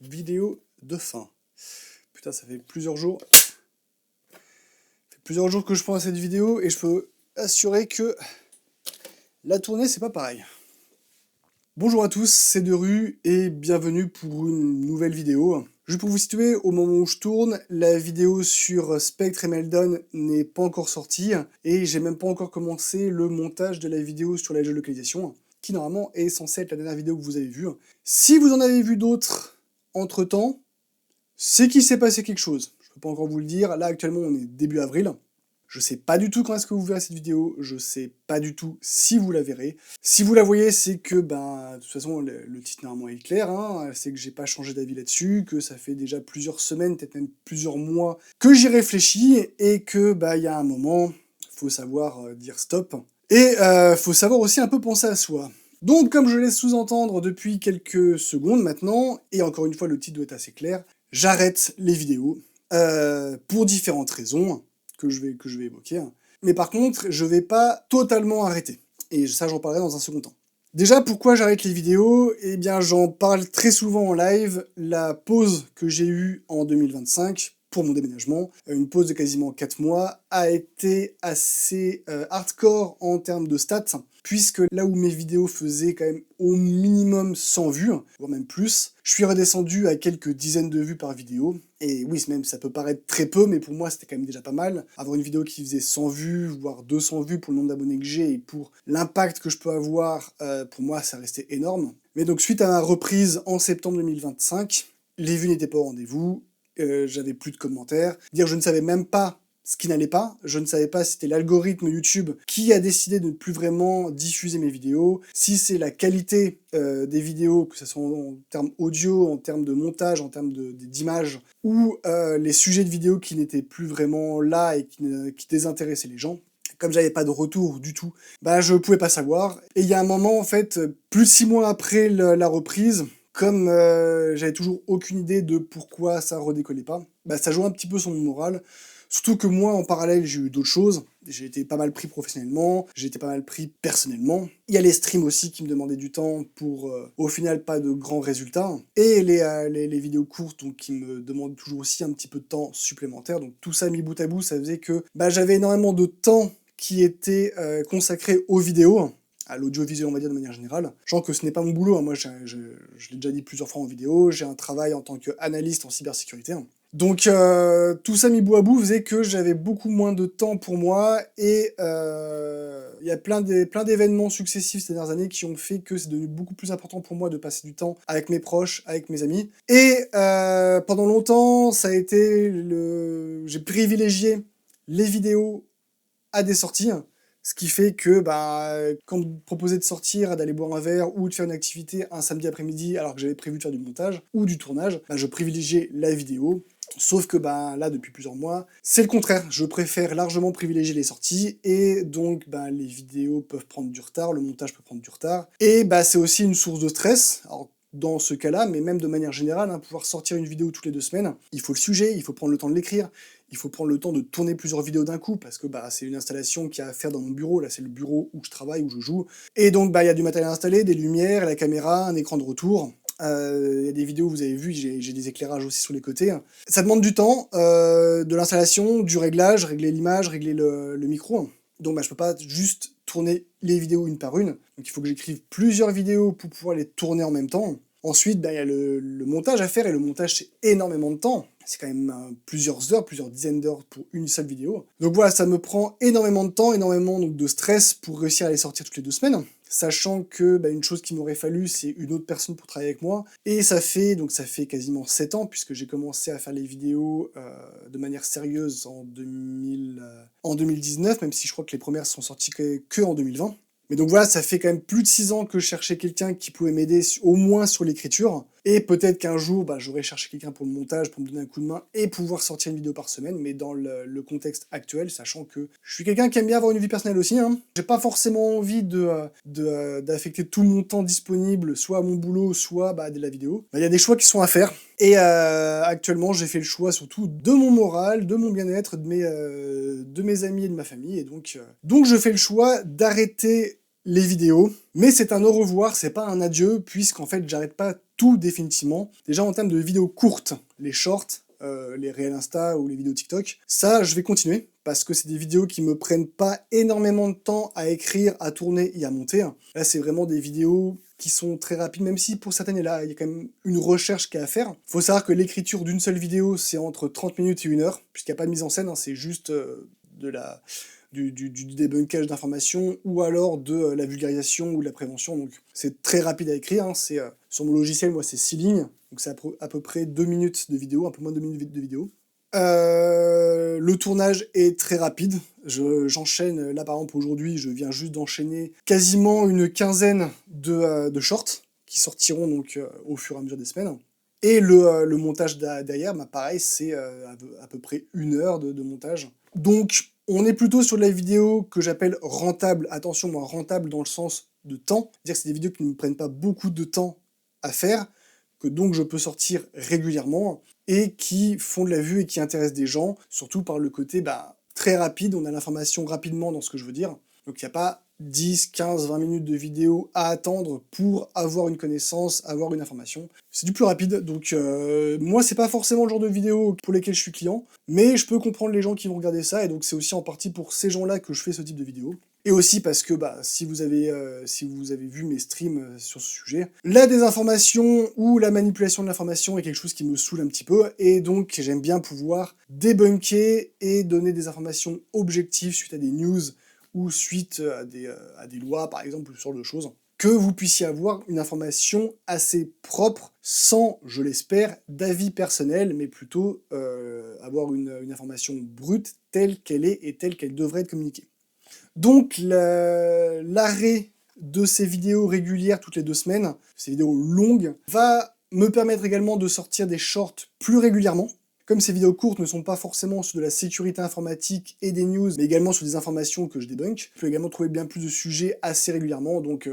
vidéo de fin. Putain, ça fait plusieurs jours. Que je pense à cette vidéo et je peux assurer que la tournée, c'est pas pareil. Bonjour à tous, c'est Deru et bienvenue pour une nouvelle vidéo. Juste pour vous situer, au moment où je tourne, la vidéo sur Spectre et Meldon n'est pas encore sortie et j'ai même pas encore commencé le montage de la vidéo sur la géolocalisation, qui normalement est censée être la dernière vidéo que vous avez vue. Si vous en avez vu d'autres entre-temps, c'est qu'il s'est passé quelque chose. Je peux pas encore vous le dire, là actuellement on est début avril. Je sais pas du tout quand est-ce que vous verrez cette vidéo, je sais pas du tout si vous la verrez. Si vous la voyez, c'est que, de toute façon, le titre normalement est clair, hein, c'est que j'ai pas changé d'avis là-dessus, que ça fait déjà plusieurs semaines, peut-être même plusieurs mois, que j'y réfléchis, et que, il y a un moment, faut savoir dire stop. Et faut savoir aussi un peu penser à soi. Donc, comme je laisse sous-entendre depuis quelques secondes maintenant, et encore une fois, le titre doit être assez clair, j'arrête les vidéos, pour différentes raisons, que je vais évoquer. Mais par contre, je vais pas totalement arrêter. Et ça, j'en parlerai dans un second temps. Déjà, pourquoi j'arrête les vidéos? Eh bien, j'en parle très souvent en live. La pause que j'ai eue en 2025 pour mon déménagement, une pause de quasiment 4 mois, a été assez hardcore en termes de stats, puisque là où mes vidéos faisaient quand même au minimum 100 vues, voire même plus, je suis redescendu à quelques dizaines de vues par vidéo. Et oui, même ça peut paraître très peu, mais pour moi c'était quand même déjà pas mal. Avoir une vidéo qui faisait 100 vues, voire 200 vues pour le nombre d'abonnés que j'ai et pour l'impact que je peux avoir, pour moi ça restait énorme. Mais donc suite à ma reprise en septembre 2025, les vues n'étaient pas au rendez-vous, j'avais plus de commentaires. Dire je ne savais même pas ce qui n'allait pas, je ne savais pas si c'était l'algorithme YouTube qui a décidé de ne plus vraiment diffuser mes vidéos, si c'est la qualité des vidéos, que ce soit en termes audio, en termes de montage, en termes d'image, ou les sujets de vidéos qui n'étaient plus vraiment là et qui désintéressaient les gens. Comme j'avais pas de retour du tout, je pouvais pas savoir. Et il y a un moment, en fait, plus de 6 mois après la reprise, comme j'avais toujours aucune idée de pourquoi ça redécollait pas, ça jouait un petit peu sur mon moral. Surtout que moi, en parallèle, j'ai eu d'autres choses. J'ai été pas mal pris professionnellement, j'ai été pas mal pris personnellement. Il y a les streams aussi qui me demandaient du temps pour, au final, pas de grands résultats. Et les vidéos courtes, donc, qui me demandent toujours aussi un petit peu de temps supplémentaire. Donc tout ça mis bout à bout, ça faisait que j'avais énormément de temps qui était consacré aux vidéos, à l'audiovisuel, on va dire, de manière générale. Genre que ce n'est pas mon boulot, hein. Moi, je l'ai déjà dit plusieurs fois en vidéo, j'ai un travail en tant qu'analyste en cybersécurité. Donc tout ça mis bout à bout faisait que j'avais beaucoup moins de temps pour moi, et il y a plein d'événements successifs ces dernières années qui ont fait que c'est devenu beaucoup plus important pour moi de passer du temps avec mes proches, avec mes amis. Et pendant longtemps, ça a été j'ai privilégié les vidéos à des sorties, ce qui fait que quand on me proposait de sortir, d'aller boire un verre ou de faire une activité un samedi après-midi alors que j'avais prévu de faire du montage ou du tournage, je privilégiais la vidéo. Sauf que là, depuis plusieurs mois, c'est le contraire. Je préfère largement privilégier les sorties, et donc les vidéos peuvent prendre du retard, le montage peut prendre du retard. Et c'est aussi une source de stress. Alors, dans ce cas-là, mais même de manière générale, pouvoir sortir une vidéo toutes les 2 semaines, il faut le sujet, il faut prendre le temps de l'écrire, il faut prendre le temps de tourner plusieurs vidéos d'un coup, parce que c'est une installation qu'il y a à faire dans mon bureau. Là, c'est le bureau où je travaille, où je joue. Et donc, il y a du matériel installé, des lumières, la caméra, un écran de retour. Il y a des vidéos, vous avez vu, j'ai des éclairages aussi sur les côtés. Ça demande du temps, de l'installation, du réglage, régler l'image, régler le micro. Donc je peux pas juste tourner les vidéos une par une. Donc il faut que j'écrive plusieurs vidéos pour pouvoir les tourner en même temps. Ensuite, il y a le montage à faire, et le montage, c'est énormément de temps. C'est quand même plusieurs heures, plusieurs dizaines d'heures pour une seule vidéo. Donc voilà, ça me prend énormément de temps, énormément de stress pour réussir à les sortir toutes les 2 semaines. Sachant que une chose qu'il m'aurait fallu, c'est une autre personne pour travailler avec moi. Et ça fait quasiment 7 ans, puisque j'ai commencé à faire les vidéos de manière sérieuse en 2019, même si je crois que les premières sont sorties que en 2020. Mais donc voilà, ça fait quand même plus de 6 ans que je cherchais quelqu'un qui pouvait m'aider au moins sur l'écriture. Et peut-être qu'un jour, j'aurais cherché quelqu'un pour le montage, pour me donner un coup de main et pouvoir sortir une vidéo par semaine. Mais dans le contexte actuel, sachant que je suis quelqu'un qui aime bien avoir une vie personnelle aussi, j'ai pas forcément envie d'affecter tout mon temps disponible, soit à mon boulot, soit à de la vidéo. Il y a des choix qui sont à faire. Et actuellement, j'ai fait le choix surtout de mon moral, de mon bien-être, de mes amis et de ma famille. Et donc je fais le choix d'arrêter les vidéos, mais c'est un au revoir, c'est pas un adieu, puisqu'en fait j'arrête pas tout définitivement. Déjà en termes de vidéos courtes, les shorts, les réels Insta ou les vidéos TikTok, ça je vais continuer, parce que c'est des vidéos qui me prennent pas énormément de temps à écrire, à tourner et à monter. Là c'est vraiment des vidéos qui sont très rapides, même si pour certaines, là, il y a quand même une recherche qui est à faire. Faut savoir que l'écriture d'une seule vidéo, c'est entre 30 minutes et 1 heure, puisqu'il n'y a pas de mise en scène, c'est juste du débunkage d'informations, ou alors de la vulgarisation ou de la prévention, donc c'est très rapide à écrire, c'est, sur mon logiciel, moi c'est 6 lignes, donc c'est à peu près 2 minutes de vidéo, un peu moins de 2 minutes de vidéo. Le tournage est très rapide, j'enchaîne, là par exemple aujourd'hui, je viens juste d'enchaîner quasiment une quinzaine de shorts, qui sortiront donc au fur et à mesure des semaines. Et le montage derrière, bah, pareil, c'est à peu près 1 heure de montage. Donc, on est plutôt sur de la vidéo que j'appelle rentable. Attention, moi, rentable dans le sens de temps. C'est-à-dire que c'est des vidéos qui ne me prennent pas beaucoup de temps à faire, que donc je peux sortir régulièrement, et qui font de la vue et qui intéressent des gens, surtout par le côté très rapide, on a l'information rapidement dans ce que je veux dire. Donc il n'y a pas 10, 15, 20 minutes de vidéo à attendre pour avoir une connaissance, avoir une information. C'est du plus rapide, donc moi c'est pas forcément le genre de vidéo pour lesquelles je suis client, mais je peux comprendre les gens qui vont regarder ça, et donc c'est aussi en partie pour ces gens-là que je fais ce type de vidéo. Et aussi parce que si vous avez vu mes streams sur ce sujet, la désinformation ou la manipulation de l'information est quelque chose qui me saoule un petit peu, et donc j'aime bien pouvoir débunker et donner des informations objectives suite à des news ou suite à des lois, par exemple, ou ce genre de choses, que vous puissiez avoir une information assez propre, sans, je l'espère, d'avis personnel, mais plutôt avoir une information brute telle qu'elle est et telle qu'elle devrait être communiquée. Donc l'arrêt de ces vidéos régulières toutes les 2 semaines, ces vidéos longues, va me permettre également de sortir des shorts plus régulièrement. Comme ces vidéos courtes ne sont pas forcément sur de la sécurité informatique et des news, mais également sur des informations que je débunk, je peux également trouver bien plus de sujets assez régulièrement. Donc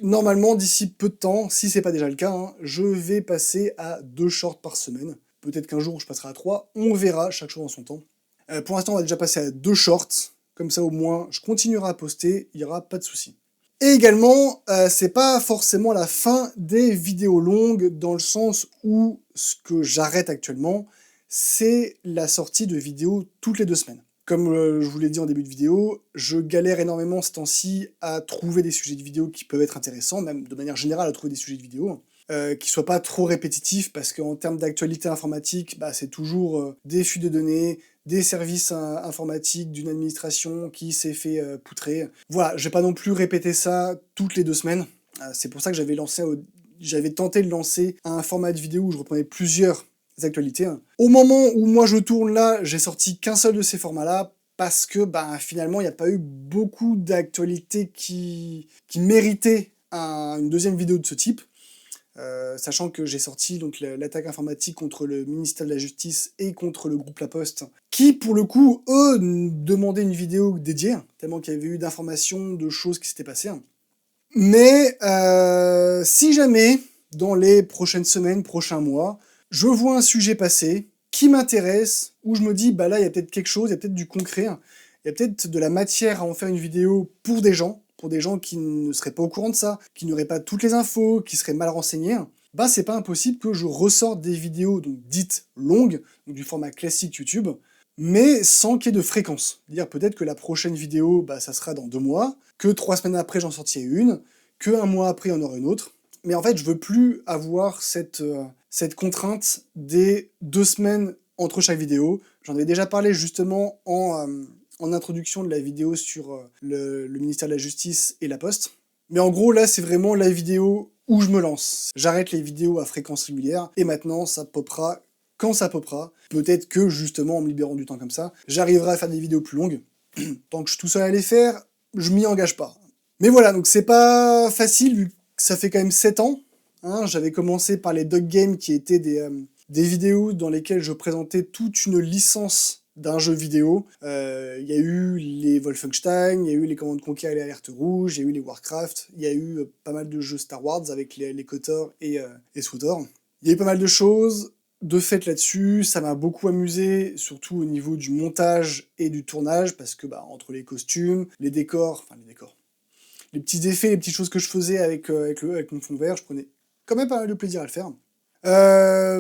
normalement, d'ici peu de temps, si c'est pas déjà le cas, je vais passer à 2 shorts par semaine. Peut-être qu'un jour je passerai à 3, on verra, chaque chose en son temps. Pour l'instant, on va déjà passer à 2 shorts, comme ça au moins je continuerai à poster, il n'y aura pas de souci. Et également, c'est pas forcément la fin des vidéos longues, dans le sens où ce que j'arrête actuellement, c'est la sortie de vidéos toutes les 2 semaines. Comme je vous l'ai dit en début de vidéo, je galère énormément ce temps-ci à trouver des sujets de vidéo qui peuvent être intéressants, même de manière générale à trouver des sujets de vidéo, qui soient pas trop répétitifs, parce qu'en termes d'actualité informatique, c'est toujours des fuites de données, des services informatiques d'une administration qui s'est fait poutrer. Voilà, je vais pas non plus répéter ça toutes les 2 semaines. C'est pour ça que j'avais tenté de lancer un format de vidéo où je reprenais plusieurs actualités. Au moment où moi je tourne là, j'ai sorti qu'un seul de ces formats-là, parce que finalement il n'y a pas eu beaucoup d'actualités qui méritaient une deuxième vidéo de ce type. Sachant que j'ai sorti donc l'attaque informatique contre le ministère de la Justice et contre le groupe La Poste, qui pour le coup, eux, demandaient une vidéo dédiée, tellement qu'il y avait eu d'informations, de choses qui s'étaient passées. Mais si jamais, dans les prochaines semaines, prochains mois, je vois un sujet passer qui m'intéresse, où je me dis, là, il y a peut-être quelque chose, il y a peut-être du concret, il y a peut-être de la matière à en faire une vidéo pour des gens qui ne seraient pas au courant de ça, qui n'auraient pas toutes les infos, qui seraient mal renseignés, c'est pas impossible que je ressorte des vidéos donc dites longues, donc du format classique YouTube, mais sans qu'il y ait de fréquence. C'est-à-dire peut-être que la prochaine vidéo, ça sera dans 2 mois, que 3 semaines après j'en sortirai une, que 1 mois après il y en aura une autre. Mais en fait, je veux plus avoir cette contrainte des 2 semaines entre chaque vidéo. J'en avais déjà parlé justement en introduction de la vidéo sur le ministère de la Justice et La Poste. Mais en gros, là, c'est vraiment la vidéo où je me lance. J'arrête les vidéos à fréquence régulière, et maintenant, ça popera quand ça popera. Peut-être que, justement, en me libérant du temps comme ça, j'arriverai à faire des vidéos plus longues. Tant que je suis tout seul à les faire, je m'y engage pas. Mais voilà, donc c'est pas facile, vu que ça fait quand même 7 ans. J'avais commencé par les Dog Games, qui étaient des vidéos dans lesquelles je présentais toute une licence d'un jeu vidéo. Il y a eu les Wolfenstein, il y a eu les Commandes Conquer et les Alertes Rouges, il y a eu les Warcraft, il y a eu pas mal de jeux Star Wars avec les KOTOR et SWTOR. Il y a eu pas mal de choses de fait là-dessus, ça m'a beaucoup amusé, surtout au niveau du montage et du tournage, parce que entre les costumes, les décors, les petits effets, les petites choses que je faisais avec mon fond vert, je prenais quand même pas mal de plaisir à le faire.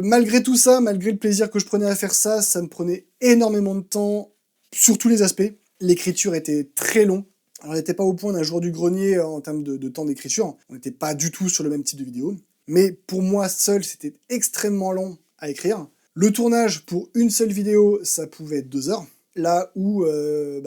Malgré tout ça, malgré le plaisir que je prenais à faire ça, ça me prenait énormément de temps sur tous les aspects. L'écriture était très long. Alors, on n'était pas au point d'un jour du grenier en termes de temps d'écriture. On n'était pas du tout sur le même type de vidéo. Mais pour moi seul, c'était extrêmement long à écrire. Le tournage pour une seule vidéo, ça pouvait être 2 heures. Là où,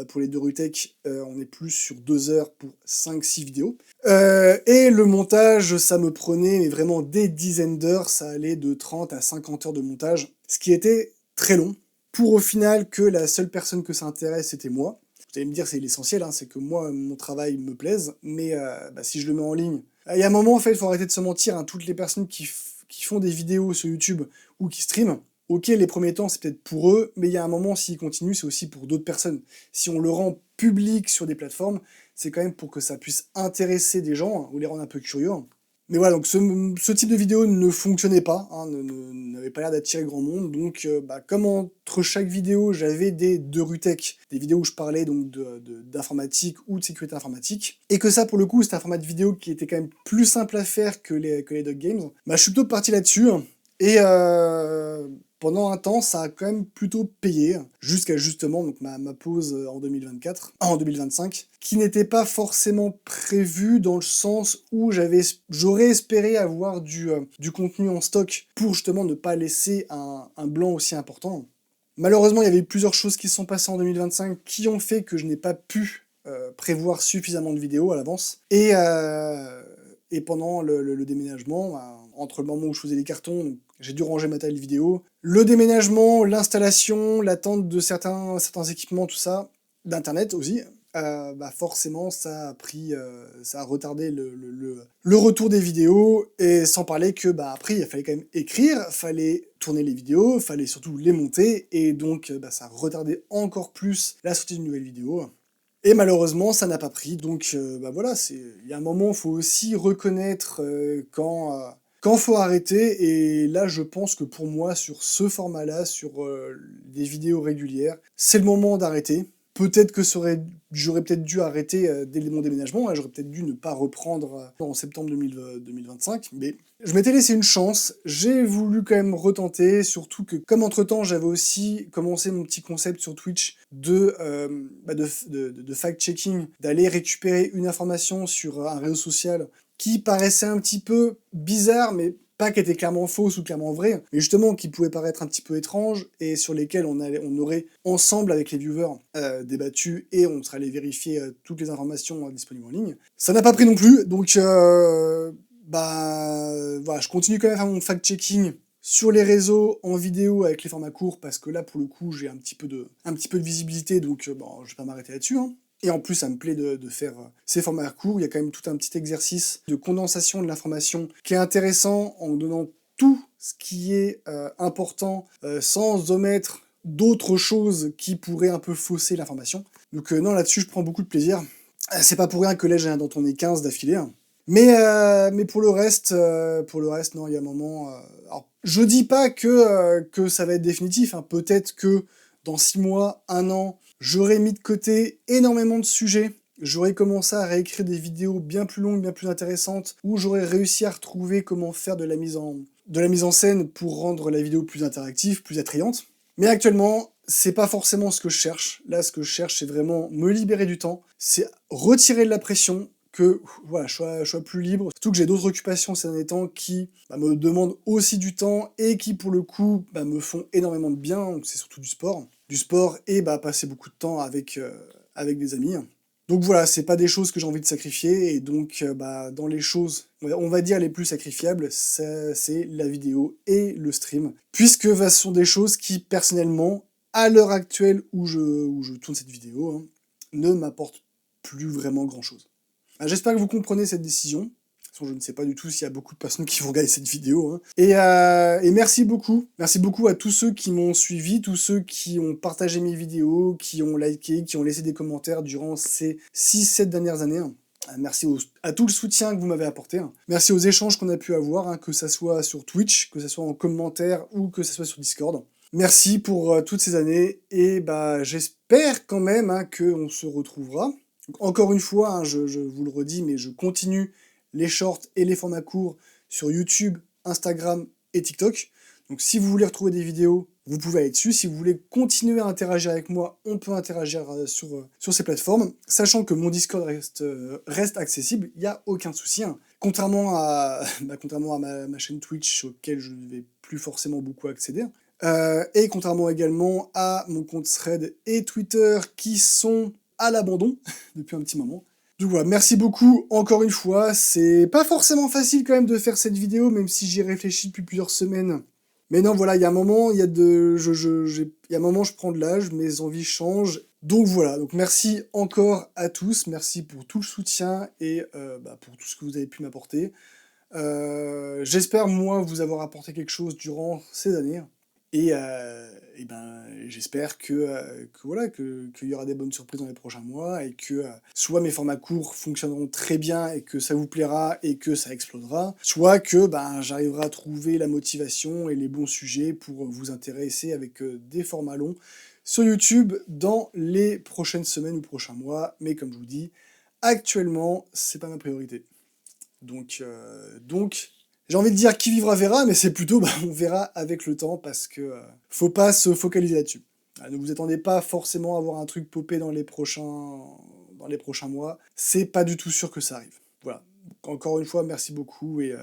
pour les 2RuTech, on est plus sur 2 heures pour 5-6 vidéos. Et le montage, ça me prenait vraiment des dizaines d'heures. Ça allait de 30 à 50 heures de montage, ce qui était très long. Pour au final que la seule personne que ça intéresse, c'était moi. Vous allez me dire, c'est l'essentiel, hein, c'est que moi, mon travail me plaise. Mais si je le mets en ligne... Il y a un moment, en fait, il faut arrêter de se mentir. Hein, toutes les personnes qui font des vidéos sur YouTube ou qui streament, ok, les premiers temps, c'est peut-être pour eux, mais il y a un moment, s'ils continuent, c'est aussi pour d'autres personnes. Si on le rend public sur des plateformes, c'est quand même pour que ça puisse intéresser des gens, hein, ou les rendre un peu curieux. Hein. Mais voilà, donc ce type de vidéo ne fonctionnait pas, hein, n'avait pas l'air d'attirer grand monde, donc comme entre chaque vidéo, j'avais des 2RuTech, des vidéos où je parlais donc d'informatique ou de sécurité informatique, et que ça, pour le coup, c'était un format de vidéo qui était quand même plus simple à faire que les Duck Games, je suis plutôt parti là-dessus, et pendant un temps, ça a quand même plutôt payé, jusqu'à justement donc, ma pause en 2025, qui n'était pas forcément prévue dans le sens où j'aurais espéré avoir du contenu en stock pour justement ne pas laisser un blanc aussi important. Malheureusement, il y avait eu plusieurs choses qui se sont passées en 2025 qui ont fait que je n'ai pas pu prévoir suffisamment de vidéos à l'avance. Et pendant le déménagement, entre le moment où je faisais les cartons, j'ai dû ranger ma taille vidéo, le déménagement, l'installation, l'attente de certains équipements, tout ça, d'internet aussi, forcément ça a retardé le retour des vidéos, et sans parler que après il fallait quand même écrire, fallait tourner les vidéos, fallait surtout les monter, et donc ça a retardé encore plus la sortie d'une nouvelle vidéo. Et malheureusement, ça n'a pas pris, donc voilà, il y a un moment, il faut aussi reconnaître quand faut arrêter, et là, je pense que pour moi, sur ce format-là, sur des vidéos régulières, c'est le moment d'arrêter. Peut-être que j'aurais peut-être dû arrêter dès mon déménagement, j'aurais peut-être dû ne pas reprendre en septembre 2025, mais je m'étais laissé une chance, j'ai voulu quand même retenter, surtout que comme entre-temps j'avais aussi commencé mon petit concept sur Twitch de fact-checking, d'aller récupérer une information sur un réseau social qui paraissait un petit peu bizarre, mais pas qui était clairement fausse ou clairement vraie, mais justement qui pouvait paraître un petit peu étrange, et sur lesquels on aurait ensemble avec les viewers débattu, et on serait allé vérifier toutes les informations disponibles en ligne. Ça n'a pas pris non plus, donc voilà, je continue quand même à faire mon fact-checking sur les réseaux, en vidéo, avec les formats courts, parce que là, pour le coup, j'ai un petit peu de visibilité, donc je vais pas m'arrêter là-dessus, hein. Et en plus, ça me plaît de faire ces formats courts. Il y a quand même tout un petit exercice de condensation de l'information qui est intéressant, en donnant tout ce qui est important, sans omettre d'autres choses qui pourraient un peu fausser l'information. Donc non, là-dessus, je prends beaucoup de plaisir. C'est pas pour rien que là, j'ai d'en tourner 15 d'affilée. Hein. Mais pour le reste, non, il y a un moment... alors, je dis pas que ça va être définitif. Hein. Peut-être que dans 6 mois, 1 an, j'aurais mis de côté énormément de sujets. J'aurais commencé à réécrire des vidéos bien plus longues, bien plus intéressantes, où j'aurais réussi à retrouver comment faire de la mise en scène pour rendre la vidéo plus interactive, plus attrayante. Mais actuellement, c'est pas forcément ce que je cherche. Là, ce que je cherche, c'est vraiment me libérer du temps, c'est retirer de la pression, que voilà, je sois plus libre. Surtout que j'ai d'autres occupations ces derniers temps qui me demandent aussi du temps, et qui, pour le coup, me font énormément de bien. C'est surtout du sport. Et passer beaucoup de temps avec des amis. Donc voilà, c'est pas des choses que j'ai envie de sacrifier, et donc dans les choses, on va dire les plus sacrifiables, c'est la vidéo et le stream, puisque ce sont des choses qui, personnellement, à l'heure actuelle où je tourne cette vidéo, hein, ne m'apportent plus vraiment grand-chose. J'espère que vous comprenez cette décision. De toute façon, je ne sais pas du tout s'il y a beaucoup de personnes qui vont regarder cette vidéo. Hein. Et merci beaucoup. Merci beaucoup à tous ceux qui m'ont suivi, tous ceux qui ont partagé mes vidéos, qui ont liké, qui ont laissé des commentaires durant ces 6-7 dernières années. Hein. Merci à tout le soutien que vous m'avez apporté. Hein. Merci aux échanges qu'on a pu avoir, hein, que ça soit sur Twitch, que ça soit en commentaire ou que ça soit sur Discord. Merci pour toutes ces années, et j'espère quand même qu'on se retrouvera. Donc, encore une fois, hein, je vous le redis, mais je continue les shorts et les formats courts sur YouTube, Instagram et TikTok. Donc si vous voulez retrouver des vidéos, vous pouvez aller dessus. Si vous voulez continuer à interagir avec moi, on peut interagir sur ces plateformes, sachant que mon Discord reste accessible, il n'y a aucun souci. Hein. Contrairement à, contrairement à ma chaîne Twitch, auquel je ne vais plus forcément beaucoup accéder. Et contrairement également à mon compte Thread et Twitter, qui sont à l'abandon depuis un petit moment. Donc voilà, merci beaucoup encore une fois. C'est pas forcément facile quand même de faire cette vidéo, même si j'y réfléchis depuis plusieurs semaines. Mais non, voilà, il y a un moment, il y a un moment, je prends de l'âge, mes envies changent. Donc voilà, donc merci encore à tous, merci pour tout le soutien et pour tout ce que vous avez pu m'apporter. J'espère, moi, vous avoir apporté quelque chose durant ces années. Et j'espère voilà, qu'il y aura des bonnes surprises dans les prochains mois et que soit mes formats courts fonctionneront très bien et que ça vous plaira et que ça explosera, soit que j'arriverai à trouver la motivation et les bons sujets pour vous intéresser avec des formats longs sur YouTube dans les prochaines semaines ou prochains mois. Mais comme je vous dis, actuellement, c'est pas ma priorité. Donc j'ai envie de dire qui vivra verra, mais c'est plutôt on verra avec le temps parce que faut pas se focaliser là-dessus. Ne vous attendez pas forcément à avoir un truc popé dans les prochains mois. C'est pas du tout sûr que ça arrive. Voilà. Donc, encore une fois, merci beaucoup et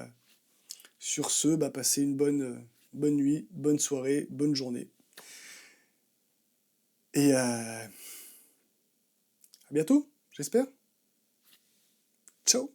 sur ce, passez une bonne nuit, bonne soirée, bonne journée. Et à bientôt, j'espère. Ciao.